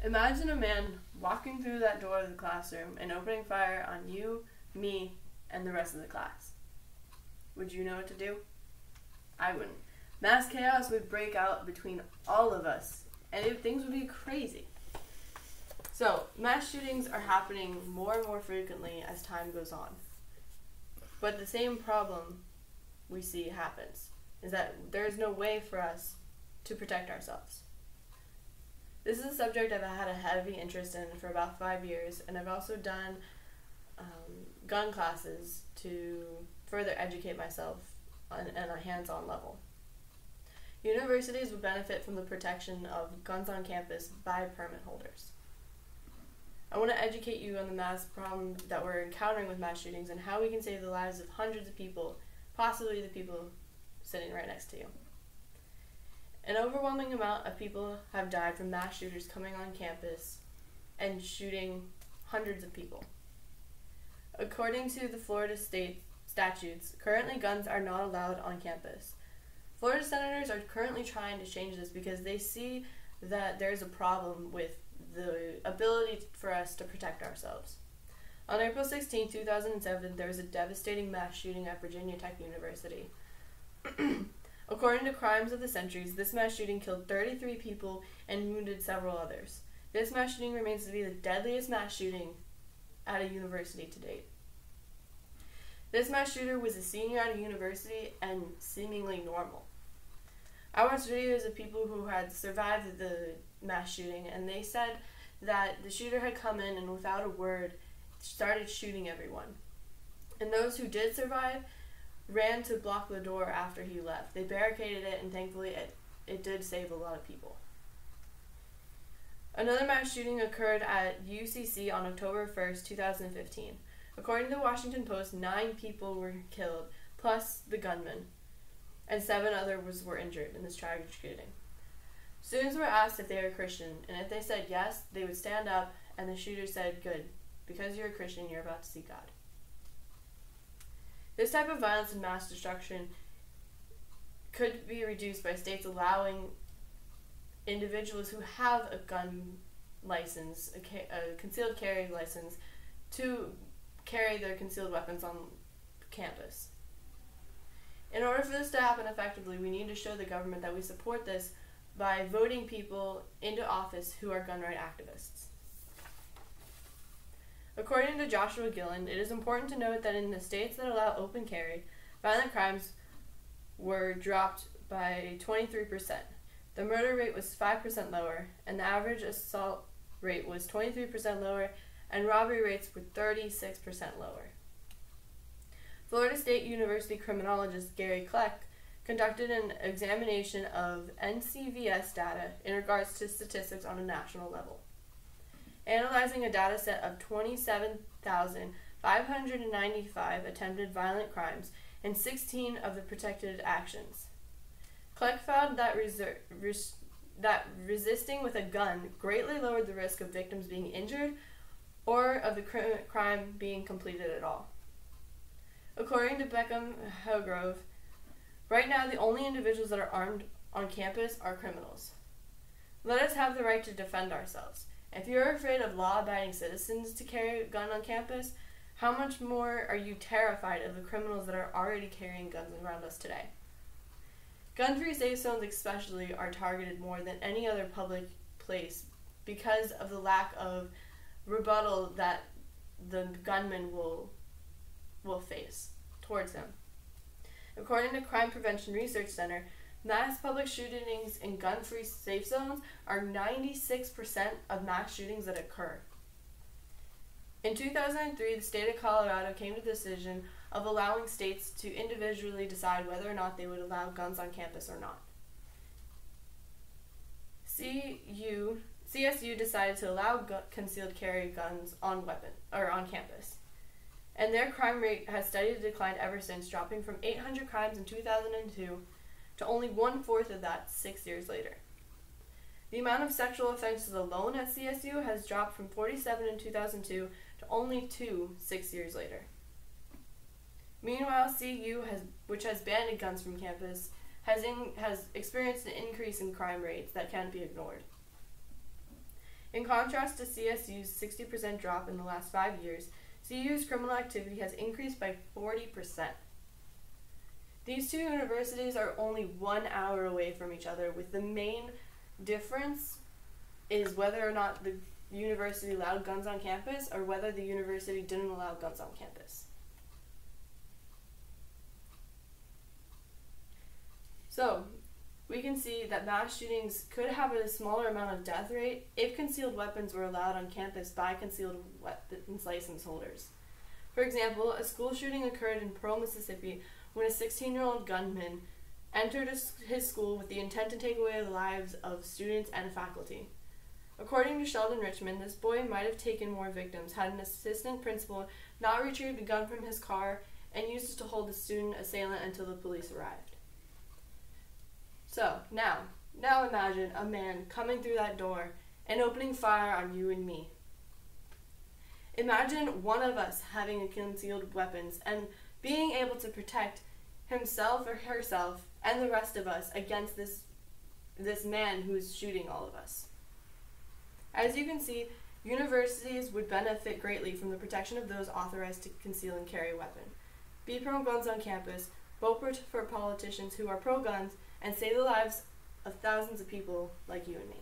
Imagine a man walking through that door of the classroom and opening fire on you, me, and the rest of the class. Would you know what to do? I wouldn't. Mass chaos would break out between all of us, and things would be crazy. So, mass shootings are happening more and more frequently as time goes on. But the same problem we see happens, is that there is no way for us to protect ourselves. This is a subject I've had a heavy interest in for about 5 years, and I've also done gun classes to further educate myself on a hands-on level. Universities would benefit from the protection of guns on campus by permit holders. I want to educate you on the mass problem that we're encountering with mass shootings and how we can save the lives of hundreds of people, possibly the people sitting right next to you. An overwhelming amount of people have died from mass shooters coming on campus and shooting hundreds of people. According to the Florida state statutes, currently guns are not allowed on campus. Florida senators are currently trying to change this because they see that there's a problem with the ability for us to protect ourselves. On April 16, 2007, there was a devastating mass shooting at Virginia Tech University. According to Crimes of the Centuries, this mass shooting killed 33 people and wounded several others. This mass shooting remains to be the deadliest mass shooting at a university to date. This mass shooter was a senior at a university and seemingly normal. I watched videos of people who had survived the mass shooting, and they said that the shooter had come in and without a word started shooting everyone. And those who did survive ran to block the door after he left. They barricaded it, and thankfully it did save a lot of people. Another mass shooting occurred at UCC on October 1st, 2015. According to the Washington Post, 9 people were killed, plus the gunman, and 7 others were injured in this tragic shooting. Students were asked if they were Christian, and if they said yes, they would stand up, and the shooter said, "Good, because you're a Christian, you're about to see God." This type of violence and mass destruction could be reduced by states allowing individuals who have a gun license, a concealed carry license, to carry their concealed weapons on campus. In order for this to happen effectively, we need to show the government that we support this by voting people into office who are gun rights activists. According to Joshua Gillen, it is important to note that in the states that allow open carry, violent crimes were dropped by 23%. The murder rate was 5% lower, and the average assault rate was 23% lower, and robbery rates were 36% lower. Florida State University criminologist Gary Kleck conducted an examination of NCVS data in regards to statistics on a national level, analyzing a data set of 27,595 attempted violent crimes and 16 of the protected actions. Kleck found that resisting with a gun greatly lowered the risk of victims being injured or of the crime being completed at all. According to Beckham Hillgrove, right now the only individuals that are armed on campus are criminals. Let us have the right to defend ourselves. If you're afraid of law-abiding citizens to carry a gun on campus, how much more are you terrified of the criminals that are already carrying guns around us today? Gun-free safe zones especially are targeted more than any other public place because of the lack of rebuttal that the gunman will face towards him. According to Crime Prevention Research Center, mass public shootings in gun-free safe zones are 96% of mass shootings that occur. In 2003, the state of Colorado came to the decision of allowing states to individually decide whether or not they would allow guns on campus or not. CSU decided to allow concealed carry guns on campus, and their crime rate has steadily declined ever since, dropping from 800 crimes in 2002 to only 1/4 of that 6 years later. The amount of sexual offenses alone at CSU has dropped from 47 in 2002 to only 2 6 years later. Meanwhile, CU, which has banned guns from campus, has experienced an increase in crime rates that can't be ignored. In contrast to CSU's 60% drop in the last 5 years, CU's criminal activity has increased by 40%. These two universities are only 1 hour away from each other, with the main difference is whether or not the university allowed guns on campus or whether the university didn't allow guns on campus. So, we can see that mass shootings could have a smaller amount of death rate if concealed weapons were allowed on campus by concealed weapons license holders. For example, a school shooting occurred in Pearl, Mississippi, when a 16-year-old gunman entered his school with the intent to take away the lives of students and faculty. According to Sheldon Richmond, this boy might have taken more victims had an assistant principal not retrieved a gun from his car and used it to hold the student assailant until the police arrived. So, now imagine a man coming through that door and opening fire on you and me. Imagine one of us having concealed weapons and being able to protect himself or herself and the rest of us against this man who is shooting all of us. As you can see, universities would benefit greatly from the protection of those authorized to conceal and carry a weapon. Be pro-guns on campus, vote for politicians who are pro-guns, and save the lives of thousands of people like you and me.